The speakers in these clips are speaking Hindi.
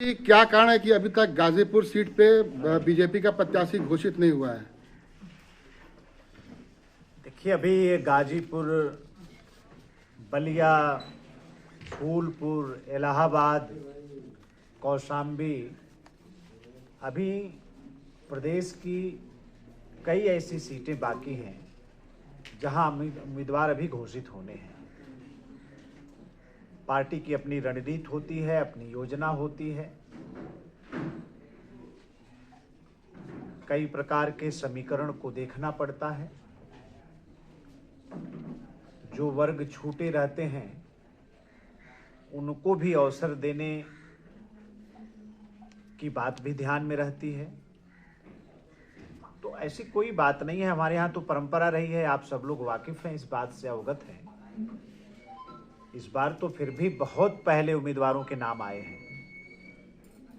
क्या कारण है कि अभी तक गाजीपुर सीट पे बीजेपी का प्रत्याशी घोषित नहीं हुआ है? देखिए, अभी गाजीपुर, बलिया, फूलपुर, इलाहाबाद, कौशाम्बी, अभी प्रदेश की कई ऐसी सीटें बाकी हैं जहां उम्मीदवार अभी घोषित होने हैं। पार्टी की अपनी रणनीति होती है, अपनी योजना होती है, कई प्रकार के समीकरण को देखना पड़ता है। जो वर्ग छूटे रहते हैं उनको भी अवसर देने की बात भी ध्यान में रहती है। तो ऐसी कोई बात नहीं है, हमारे यहाँ तो परंपरा रही है, आप सब लोग वाकिफ हैं, इस बात से अवगत हैं। इस बार तो फिर भी बहुत पहले उम्मीदवारों के नाम आए हैं।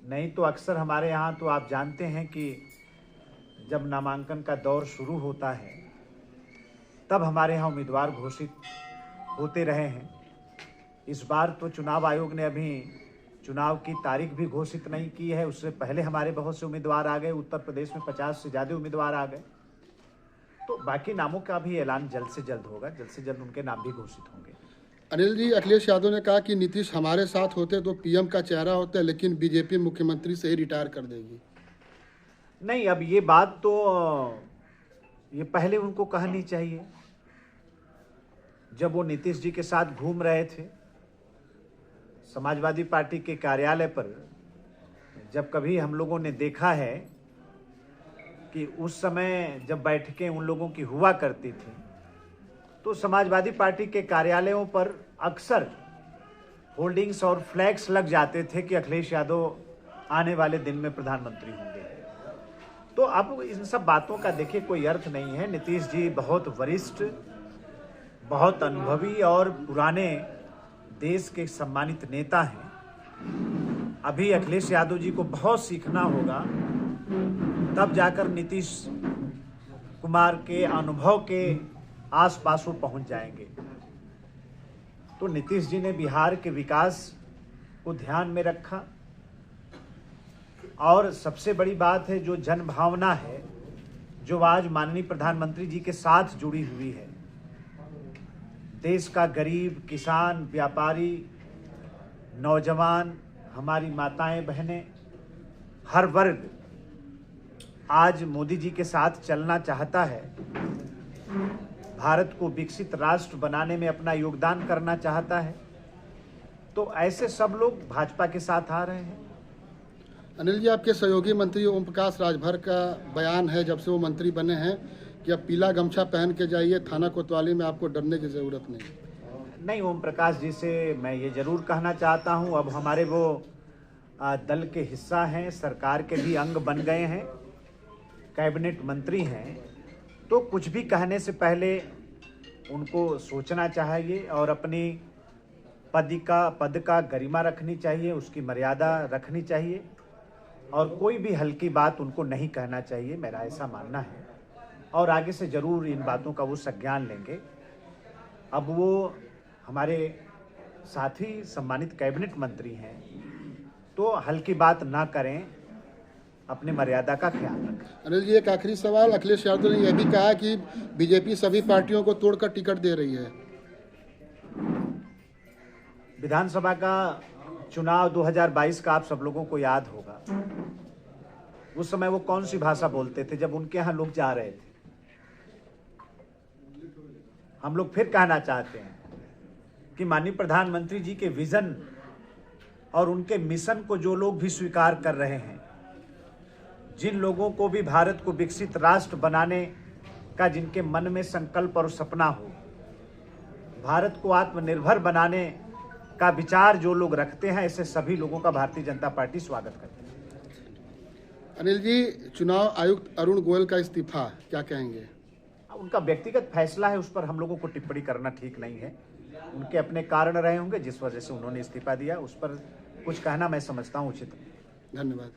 नहीं तो अक्सर हमारे यहाँ तो आप जानते हैं कि जब नामांकन का दौर शुरू होता है तब हमारे यहाँ उम्मीदवार घोषित होते रहे हैं। इस बार तो चुनाव आयोग ने अभी चुनाव की तारीख भी घोषित नहीं की है, उससे पहले हमारे बहुत से उम्मीदवार आ गए। उत्तर प्रदेश में 50 से ज़्यादा उम्मीदवार आ गए। तो बाकी नामों का भी ऐलान जल्द से जल्द होगा, जल्द से जल्द उनके नाम भी घोषित होंगे। अनिल जी, अखिलेश यादव ने कहा कि नीतीश हमारे साथ होते तो पीएम का चेहरा होता है, लेकिन बीजेपी मुख्यमंत्री से ही रिटायर कर देगी। नहीं, अब ये बात तो ये पहले उनको कहनी चाहिए। जब वो नीतीश जी के साथ घूम रहे थे समाजवादी पार्टी के कार्यालय पर, जब कभी हम लोगों ने देखा है कि उस समय जब बैठकें उन लोगों की हुआ करती थी तो समाजवादी पार्टी के कार्यालयों पर अक्सर होल्डिंग्स और फ्लैग्स लग जाते थे कि अखिलेश यादव आने वाले दिन में प्रधानमंत्री होंगे। तो अब इन सब बातों का देखिए कोई अर्थ नहीं है। नीतीश जी बहुत वरिष्ठ, बहुत अनुभवी और पुराने देश के सम्मानित नेता हैं। अभी अखिलेश यादव जी को बहुत सीखना होगा, तब जाकर नीतीश कुमार के अनुभव के आसपास वो पहुंच जाएंगे। तो नीतीश जी ने बिहार के विकास को ध्यान में रखा और सबसे बड़ी बात है जो जन भावना है, जो आज माननीय प्रधानमंत्री जी के साथ जुड़ी हुई है। देश का गरीब, किसान, व्यापारी, नौजवान, हमारी माताएं बहनें, हर वर्ग आज मोदी जी के साथ चलना चाहता है, भारत को विकसित राष्ट्र बनाने में अपना योगदान करना चाहता है। तो ऐसे सब लोग भाजपा के साथ आ रहे हैं। अनिल जी, आपके सहयोगी मंत्री ओम प्रकाश राजभर का बयान है जब से वो मंत्री बने हैं कि अब पीला गमछा पहन के जाइए, थाना कोतवाली में आपको डरने की जरूरत नहीं। ओम प्रकाश जी से मैं ये जरूर कहना चाहता हूँ, अब हमारे वो दल के हिस्सा हैं, सरकार के भी अंग बन गए हैं, कैबिनेट मंत्री हैं, तो कुछ भी कहने से पहले उनको सोचना चाहिए और अपनी पद का गरिमा रखनी चाहिए, उसकी मर्यादा रखनी चाहिए और कोई भी हल्की बात उनको नहीं कहना चाहिए, मेरा ऐसा मानना है। और आगे से ज़रूर इन बातों का वो संज्ञान लेंगे। अब वो हमारे साथी सम्मानित कैबिनेट मंत्री हैं, तो हल्की बात ना करें, अपनी मर्यादा का ख्याल रखें। अनिल जी, एक आखिरी सवाल, अखिलेश यादव ने यह भी कहा कि बीजेपी सभी पार्टियों को तोड़कर टिकट दे रही है। विधानसभा का चुनाव 2022 का आप सब लोगों को याद होगा, उस समय वो कौन सी भाषा बोलते थे जब उनके यहाँ लोग जा रहे थे। हम लोग फिर कहना चाहते हैं कि माननीय प्रधानमंत्री जी के विजन और उनके मिशन को जो लोग भी स्वीकार कर रहे हैं, जिन लोगों को भी भारत को विकसित राष्ट्र बनाने का जिनके मन में संकल्प और सपना हो, भारत को आत्मनिर्भर बनाने का विचार जो लोग रखते हैं, ऐसे सभी लोगों का भारतीय जनता पार्टी स्वागत करती है। अनिल जी, चुनाव आयुक्त अरुण गोयल का इस्तीफा, क्या कहेंगे? उनका व्यक्तिगत फैसला है, उस पर हम लोगों को टिप्पणी करना ठीक नहीं है। उनके अपने कारण रहे होंगे जिस वजह से उन्होंने इस्तीफा दिया, उस पर कुछ कहना मैं समझता हूँ उचित नहीं। धन्यवाद।